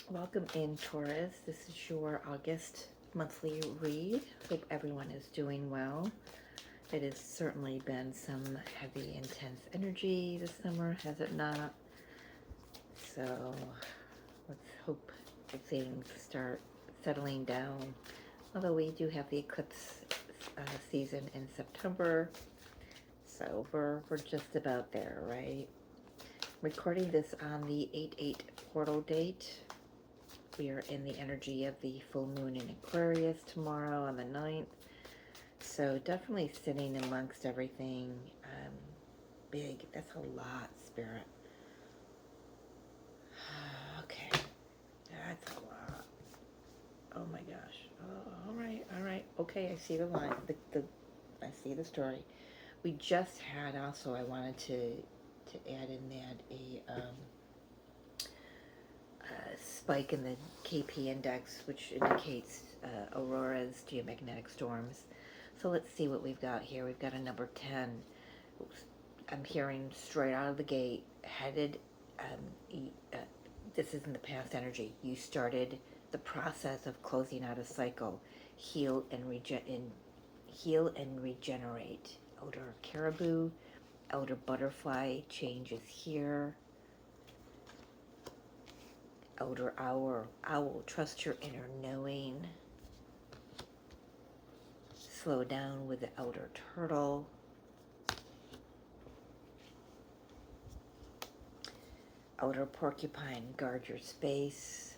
Welcome in, Taurus. This is your August monthly read. Hope everyone is doing well. It has certainly been some heavy, intense energy this summer, has it not? So let's hope things start settling down. Although we do have the eclipse season in September, so we're just about there, right? Recording this on the 8/8 portal date. We are in the energy of the full moon in Aquarius tomorrow on the 9th. So definitely sitting amongst everything big. That's a lot, Spirit. Okay, that's a lot. Oh my gosh. Oh, all right. Okay, I see the line. I see the story. We just had also. I wanted to add in that a spike in the KP index, which indicates auroras, geomagnetic storms. So let's see what we've got here. We've got a number 10. I'm hearing straight out of the gate, headed, this is in the past energy. You started the process of closing out a cycle, heal and regenerate. Elder caribou, elder butterfly changes here. Elder owl, trust your inner knowing. Slow down with the elder turtle. Elder porcupine, guard your space.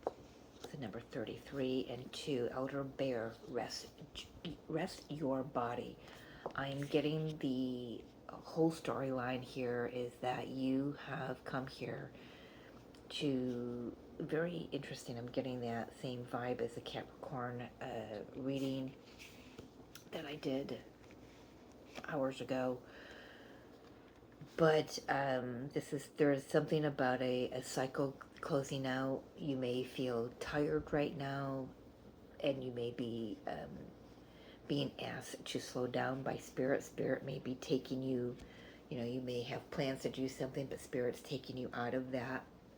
The number 33 and 2. Elder bear, rest your body. I'm getting the whole storyline here is that you have come here to, very interesting, I'm getting that same vibe as the Capricorn reading that I did hours ago. But there's something about a cycle closing out. You may feel tired right now, and you may be being asked to slow down by Spirit. Spirit may be taking you, you may have plans to do something, but Spirit's taking you out of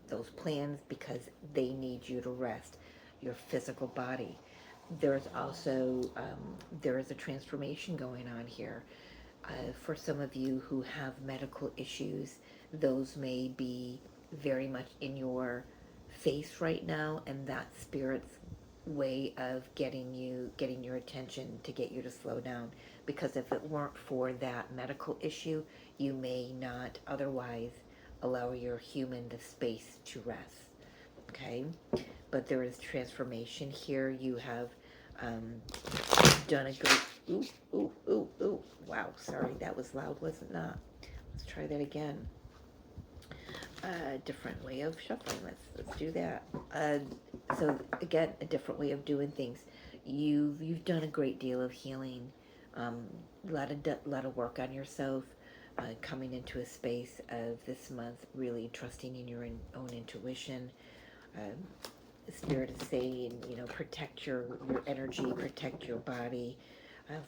those plans because they need you to rest your physical body. There's also there is a transformation going on here. For some of you who have medical issues, those may be very much in your face right now, and that Spirit's way of getting your attention to get you to slow down. Because if it weren't for that medical issue, you may not otherwise allow your human the space to rest. Okay, but there is transformation here. You have done a good. Ooh. Wow, sorry, that was loud, was it not? Let's try that again. Different way of shuffling. Let's do that. So again, a different way of doing things. You've done a great deal of healing. A lot of work on yourself. Coming into a space of this month, really trusting in your own intuition. The Spirit is saying, protect your energy, protect your body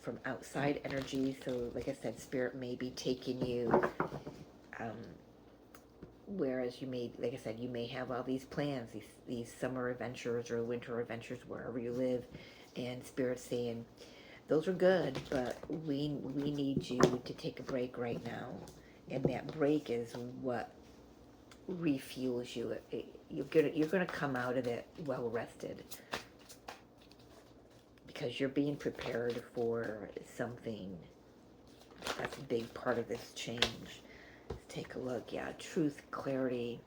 from outside energy. So, like I said, Spirit may be taking you. Whereas you may, like I said, you may have all these plans, these summer adventures or winter adventures wherever you live, and Spirit's saying, those are good, but we need you to take a break right now, and that break is what refuels you. You're gonna come out of it well rested because you're being prepared for something. That's a big part of this change. Let's take a look. Yeah, truth, clarity.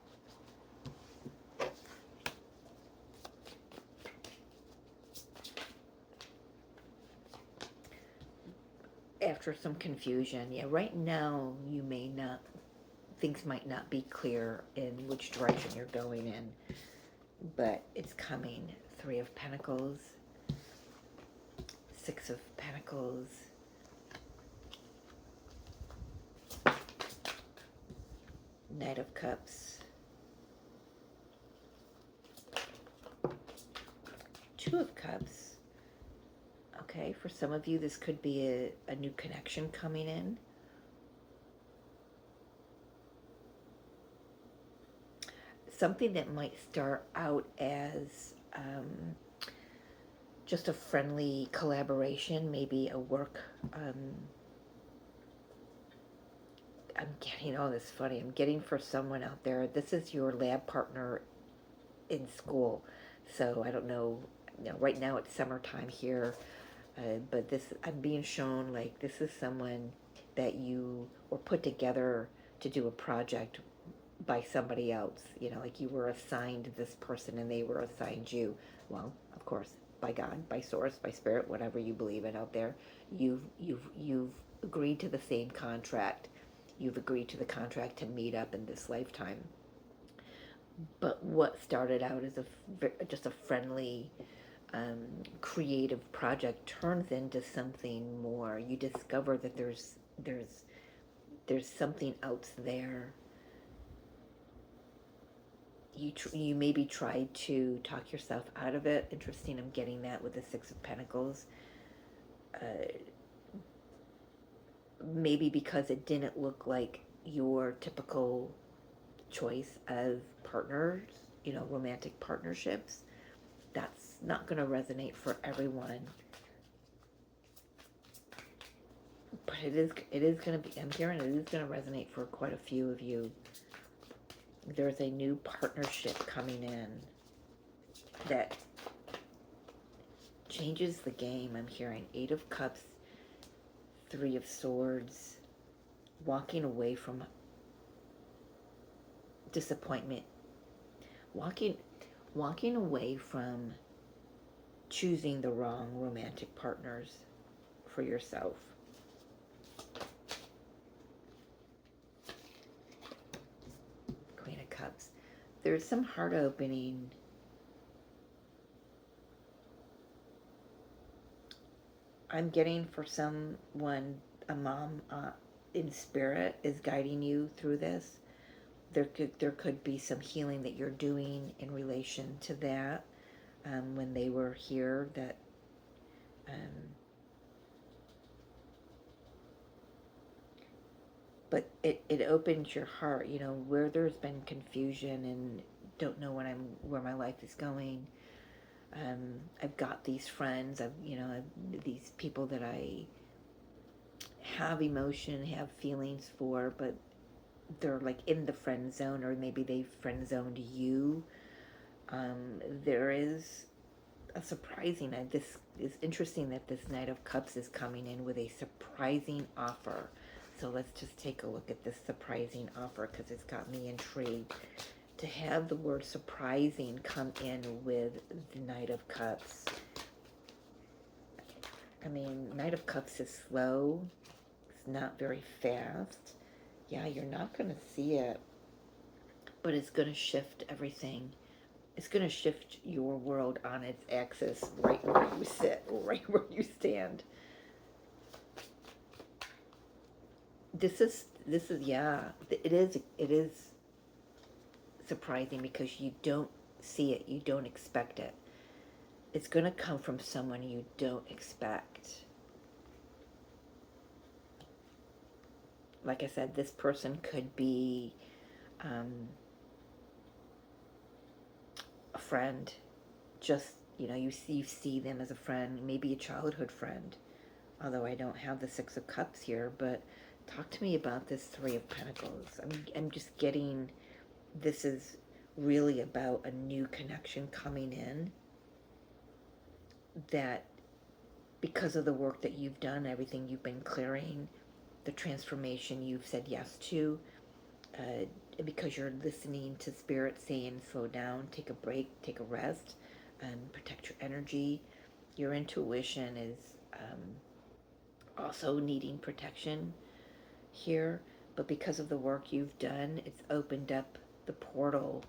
After some confusion, yeah, right now you may not, things might not be clear in which direction you're going in, but it's coming. 3 of Pentacles, 6 of Pentacles, Knight of Cups, 2 of Cups. Okay, for some of you, this could be a new connection coming in. something that might start out as just a friendly collaboration, maybe a work. I'm getting, oh, this is funny. I'm getting for someone out there. This is your lab partner in school. So I don't know. Right now it's summertime here, but this I'm being shown like this is someone that you were put together to do a project by somebody else. Like you were assigned this person and they were assigned you. Well, of course, by God, by source, by spirit, whatever you believe in out there. You've agreed to the same contract. You've agreed to the contract to meet up in this lifetime. But what started out as just a friendly, creative project turns into something more. You discover that there's something else there. You maybe tried to talk yourself out of it. Interesting, I'm getting that with the Six of Pentacles. Maybe because it didn't look like your typical choice of partners, romantic partnerships. That's not going to resonate for everyone. But it is going to be, I'm hearing it is going to resonate for quite a few of you. There's a new partnership coming in that changes the game. I'm hearing 8 of Cups, 3 of Swords, walking away from disappointment, walking away from choosing the wrong romantic partners for yourself. Queen of Cups. There's some heart opening. I'm getting for someone, a mom in spirit is guiding you through this. There could be some healing that you're doing in relation to that when they were here. That but it opens your heart. Where there's been confusion and don't know where my life is going. I've got these friends. These people that I have emotion, have feelings for, but they're like in the friend zone, or maybe they friend zoned you. There is a surprising, this is interesting that this Knight of Cups is coming in with a surprising offer. So let's just take a look at this surprising offer, because it's got me intrigued. To have the word surprising come in with the Knight of Cups. I mean, Knight of Cups is slow. It's not very fast. Yeah, you're not going to see it, but it's going to shift everything. It's going to shift your world on its axis right where you sit, right where you stand. This is yeah, it is surprising because you don't see it, you don't expect it. It's going to come from someone you don't expect. Like I said, this person could be a friend. Just, you see them as a friend, maybe a childhood friend. Although I don't have the Six of Cups here, but talk to me about this Three of Pentacles. I'm just getting, this is really about a new connection coming in, that because of the work that you've done, everything you've been clearing, the transformation you've said yes to, because you're listening to Spirit saying slow down, take a break, take a rest, protect your energy. Your intuition is also needing protection here, but because of the work you've done, it's opened up the portal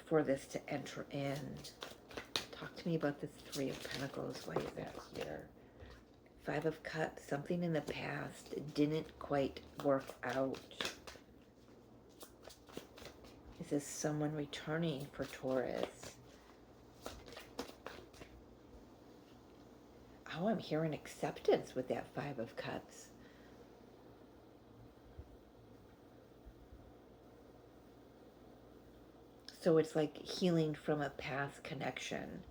for this to enter in. Talk to me about this Three of Pentacles. Why is that here? 5 of Cups. Something in the past didn't quite work out. Is this someone returning for Taurus? Oh, I'm hearing acceptance with that 5 of Cups. So it's like healing from a past connection.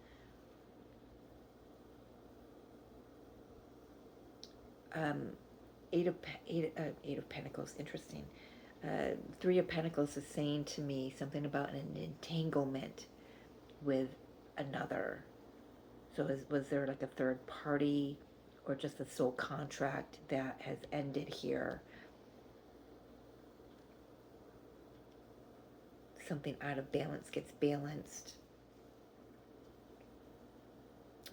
Um, eight of Pentacles, interesting. Three of Pentacles is saying to me something about an entanglement with another. So was there like a third party or just a soul contract that has ended here? Something out of balance gets balanced.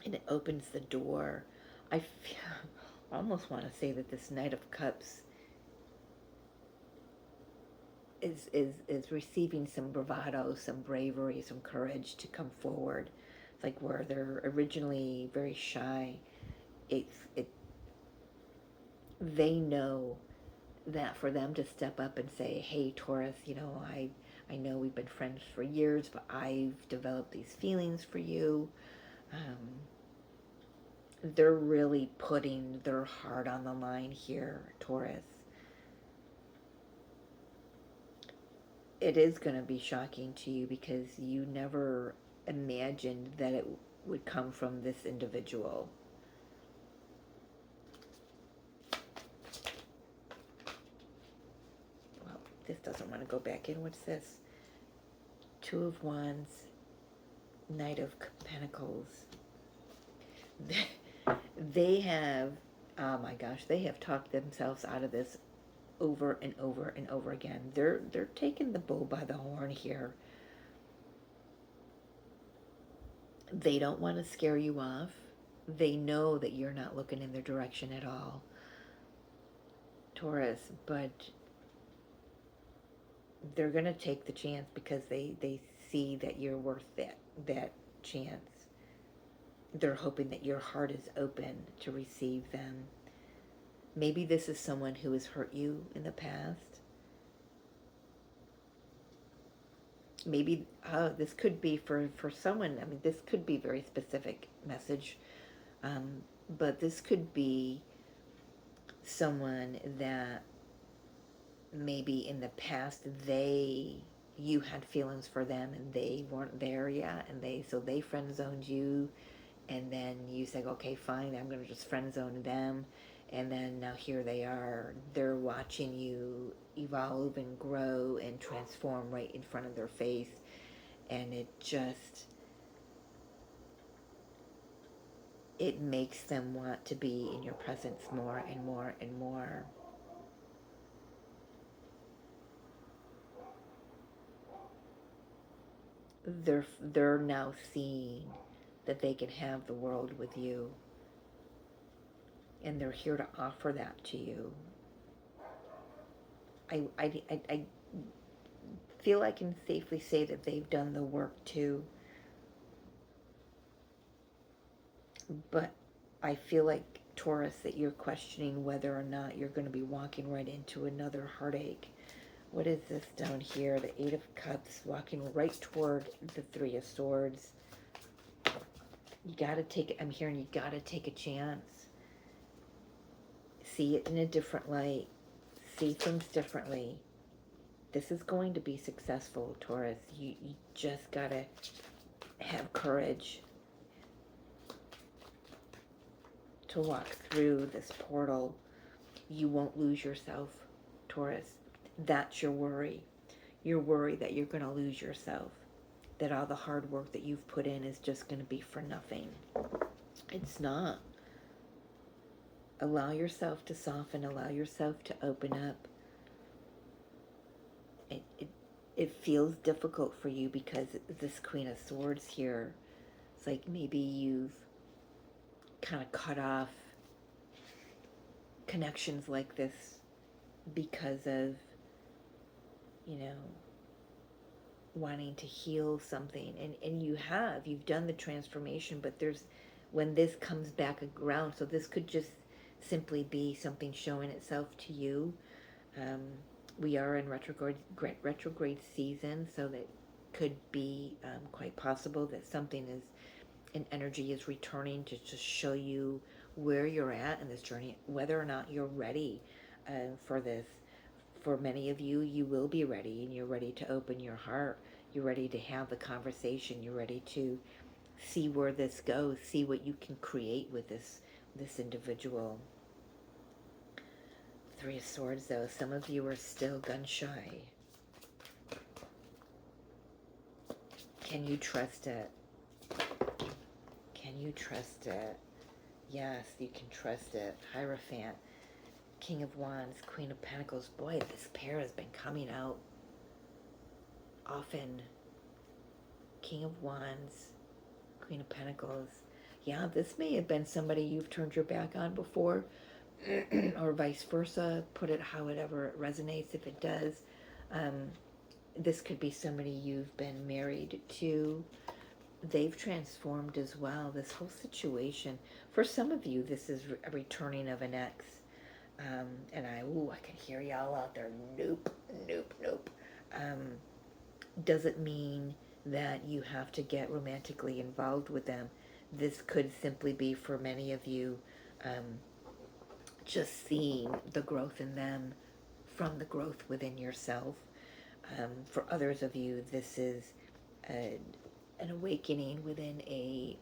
And it opens the door. I almost want to say that this Knight of Cups is receiving some bravado, some bravery, some courage to come forward. It's like where they're originally very shy. It they know that for them to step up and say, "Hey, Taurus, I know we've been friends for years, but I've developed these feelings for you." They're really putting their heart on the line here, Taurus. It is going to be shocking to you because you never imagined that it would come from this individual. Well, this doesn't want to go back in. What's this? Two of Wands, Knight of Pentacles. They have, oh my gosh, they have talked themselves out of this over and over and over again. They're taking the bull by the horn here. They don't want to scare you off. They know that you're not looking in their direction at all, Taurus, but they're going to take the chance because they see that you're worth that chance. They're hoping that your heart is open to receive them. Maybe this is someone who has hurt you in the past. Maybe this could be for someone. I mean, this could be a very specific message, but this could be someone that maybe in the past you had feelings for them and they weren't there yet, and they friend zoned you, and then you say, okay, fine, I'm going to just friend zone them, and then now here they are. They're watching you evolve and grow and transform right in front of their face, and it makes them want to be in your presence more and more and more. They're now seeing that they can have the world with you, and they're here to offer that to you. I feel I can safely say that they've done the work too, but I feel like, Taurus, that you're questioning whether or not you're going to be walking right into another heartache. What is this down here? The Eight of Cups, walking right toward the Three of Swords. You gotta take it. I'm hearing you gotta take a chance. See it in a different light. See things differently. This is going to be successful, Taurus. You just gotta have courage to walk through this portal. You won't lose yourself, Taurus. That's your worry. You're worried that you're going to lose yourself, that all the hard work that you've put in is just going to be for nothing. It's not. Allow yourself to soften. Allow yourself to open up. It feels difficult for you because this Queen of Swords here, it's like maybe you've kind of cut off connections like this because of, wanting to heal something. And you've done the transformation, but when this comes back around, so this could just simply be something showing itself to you. We are in retrograde season, so that could be quite possible that an energy is returning to just show you where you're at in this journey, whether or not you're ready for this. For many of you, you will be ready, and you're ready to open your heart. You're ready to have the conversation. You're ready to see where this goes, see what you can create with this individual. Three of Swords, though, some of you are still gun shy. Can you trust it? Can you trust it? Yes, you can trust it. Hierophant, King of Wands, Queen of Pentacles. Boy, this pair has been coming out often. King of Wands, Queen of Pentacles. Yeah, this may have been somebody you've turned your back on before, or vice versa. Put it however it resonates. If it does, this could be somebody you've been married to. They've transformed as well. This whole situation, for some of you, this is a returning of an ex. And I can hear y'all out there. Nope, nope, nope. Doesn't mean that you have to get romantically involved with them. This could simply be, for many of you, just seeing the growth in them from the growth within yourself. For others of you, this is an awakening within a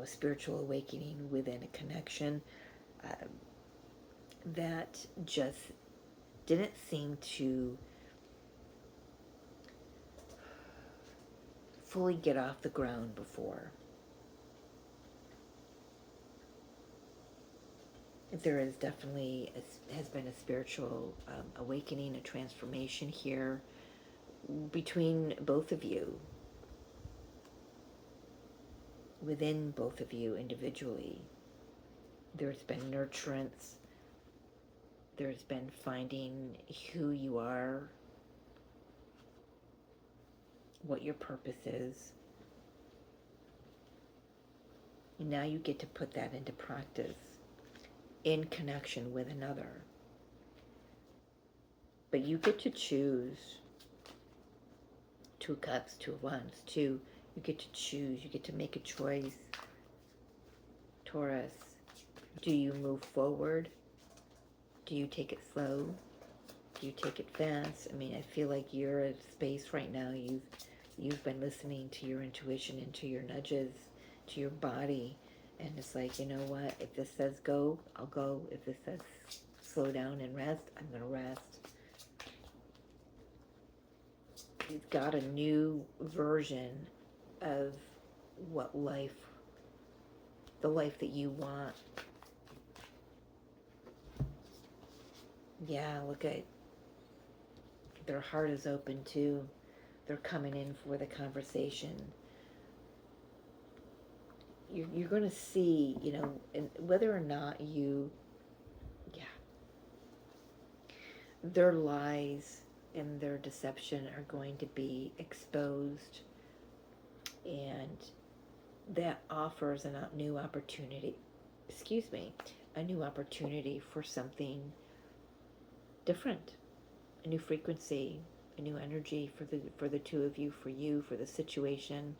spiritual awakening within a connection that just didn't seem to fully get off the ground before. There is definitely has been a spiritual awakening, a transformation here between both of you, within both of you individually. There's been nurturance. There's been finding who you are, what your purpose is. And now you get to put that into practice in connection with another. But you get to choose. Two of Cups, Two of Wands, you get to choose. You get to make a choice. Taurus, do you move forward? Do you take it slow? Do you take it fast? I mean, I feel like you're at a space right now. You've been listening to your intuition and to your nudges, to your body. And it's like, you know what? If this says go, I'll go. If this says slow down and rest, I'm going to rest. You've got a new version of what the life that you want. Yeah, look at, their heart is open too. They're coming in for the conversation. You're going to see, and whether or not their lies and their deception are going to be exposed, and that offers a new opportunity for something different, a new frequency, a new energy for the two of you, for you, for the situation.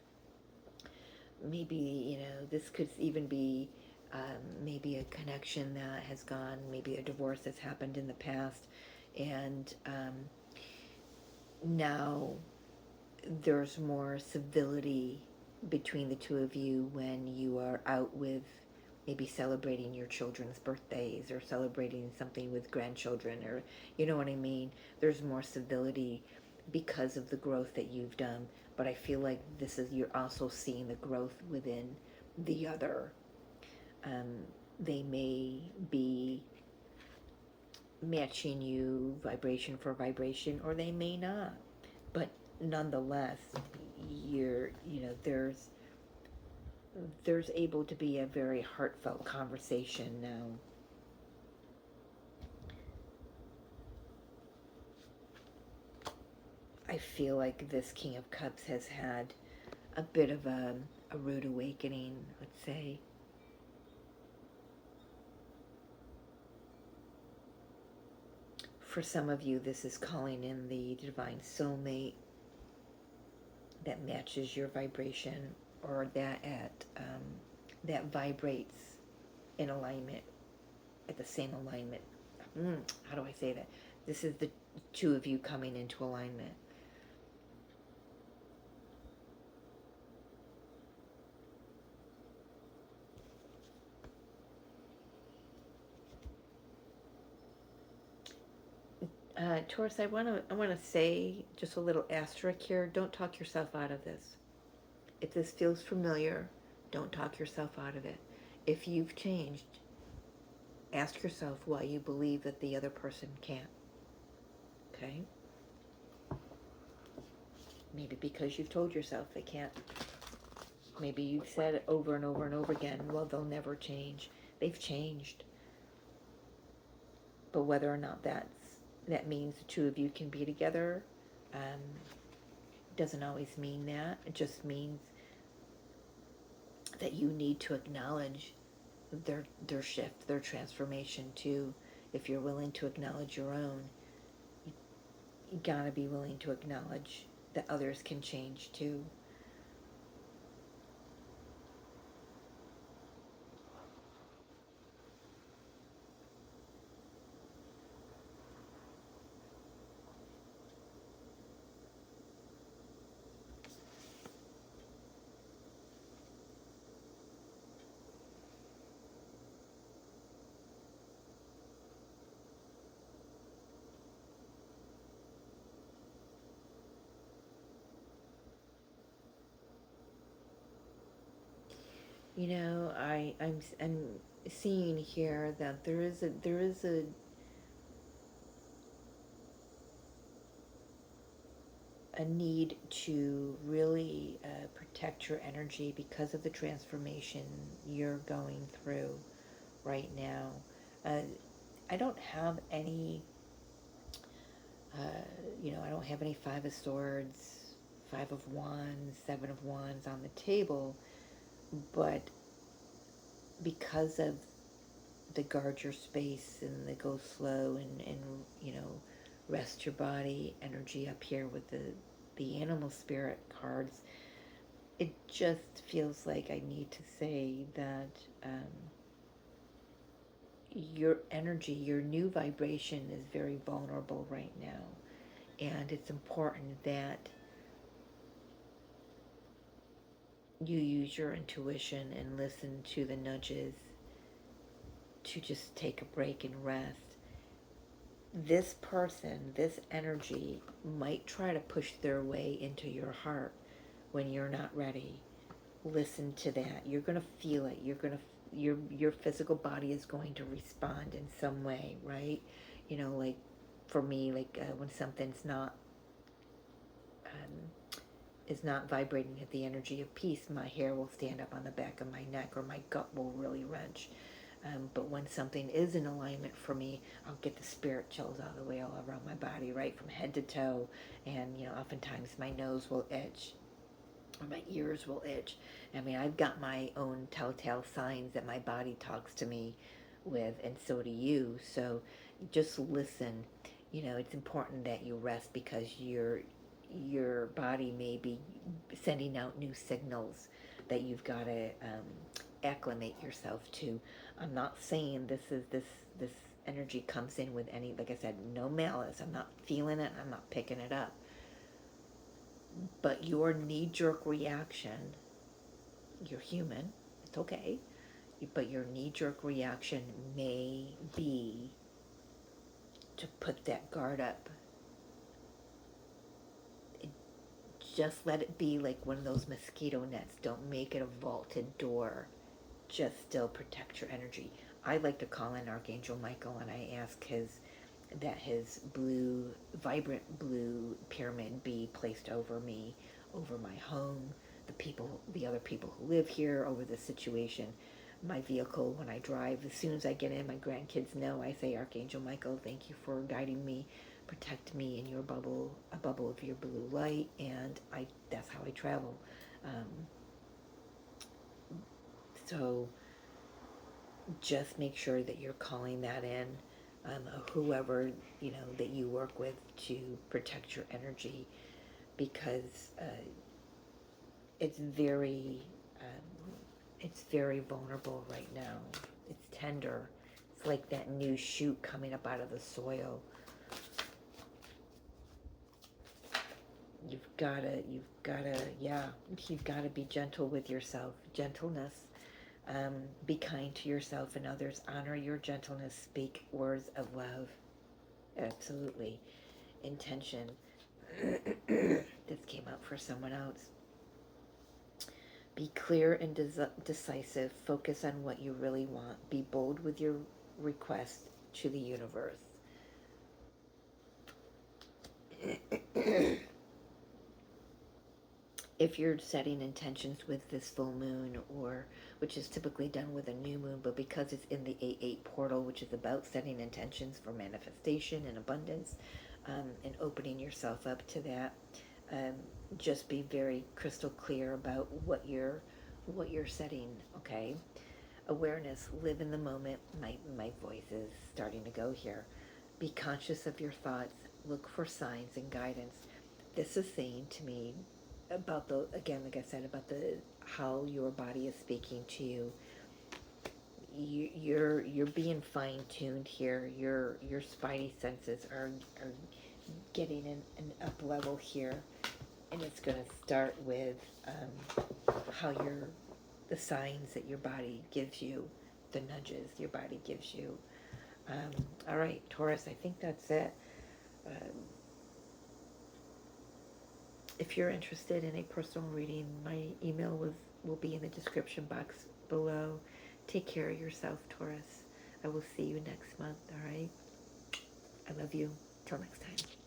Maybe, this could even be maybe a connection that has gone, maybe a divorce that's happened in the past, and now there's more civility between the two of you when you are out with maybe celebrating your children's birthdays or celebrating something with grandchildren, or you know what I mean. There's more civility because of the growth that you've done. But I feel like you're also seeing the growth within the other. They may be matching you vibration for vibration, or they may not. But nonetheless, there's able to be a very heartfelt conversation now. I feel like this King of Cups has had a bit of a rude awakening, let's say. For some of you, this is calling in the divine soulmate that matches your vibration, or that vibrates in alignment, at the same alignment. How do I say that? This is the two of you coming into alignment. Taurus, I want to say just a little asterisk here. Don't talk yourself out of this. If this feels familiar, don't talk yourself out of it. If you've changed, ask yourself why you believe that the other person can't. Okay? Maybe because you've told yourself they can't. Maybe you've said it over and over and over again, well, they'll never change. They've changed. But whether or not that means the two of you can be together, um, doesn't always mean that. It just means that you need to acknowledge their shift, their transformation too. If you're willing to acknowledge your own, you gotta be willing to acknowledge that others can change too. I'm seeing here that there is a need to really protect your energy because of the transformation you're going through right now. Uh, I don't have any, I don't have any Five of Swords, Five of Wands, Seven of Wands on the table, but because of the guard your space and the go slow and rest your body energy up here with the animal spirit cards, it just feels like I need to say that your energy, your new vibration is very vulnerable right now. And it's important that you use your intuition and listen to the nudges to just take a break and rest. This person, this energy might try to push their way into your heart when you're not ready. Listen to that. You're going to feel it. Your physical body is going to respond in some way, right? Like for me, like when something's not is not vibrating at the energy of peace, my hair will stand up on the back of my neck or my gut will really wrench. But when something is in alignment for me, I'll get the spirit chills all the way all around my body, right from head to toe. And, oftentimes my nose will itch or my ears will itch. I mean, I've got my own telltale signs that my body talks to me with, and so do you. So just listen. It's important that you rest because your body may be sending out new signals that you've got to acclimate yourself to. I'm not saying this energy comes in with any, like I said, no malice. I'm not feeling it. I'm not picking it up. But your knee-jerk reaction, you're human. It's okay. But your knee-jerk reaction may be to put that guard up. Just let it be like one of those mosquito nets. Don't make it a vaulted door. Just still protect your energy. I like to call in Archangel Michael and I ask that his blue, vibrant blue pyramid be placed over me, over my home, the other people who live here, over the situation, my vehicle when I drive. As soon as I get in, my grandkids know, I say, Archangel Michael, thank you for guiding me, protect me in your bubble, a bubble of your blue light, and that's how I travel. So just make sure that you're calling that in, whoever that you work with, to protect your energy, because it's very it's very vulnerable right now. It's tender. It's like that new shoot coming up out of the soil. You've gotta be gentle with yourself. Gentleness. Be kind to yourself and others. Honor your gentleness. Speak words of love. Absolutely. Intention. This came out for someone else. Be clear and decisive. Focus on what you really want. Be bold with your request to the universe. If you're setting intentions with this full moon, or which is typically done with a new moon, but because it's in the 8-8 portal, which is about setting intentions for manifestation and abundance, and opening yourself up to that, um, just be very crystal clear about what you're setting. Okay, awareness, live in the moment. My voice is starting to go here. Be conscious of your thoughts. Look for signs and guidance. This is saying to me about the, again, like I said, about the how your body is speaking to you. You're being fine tuned here. Your spidey senses are getting an up level here, and it's going to start with how the signs that your body gives you, the nudges your body gives you. All right, Taurus, I think that's it. Um, if you're interested in a personal reading, my email will be in the description box below. Take care of yourself, Taurus. I will see you next month, all right? I love you. Till next time.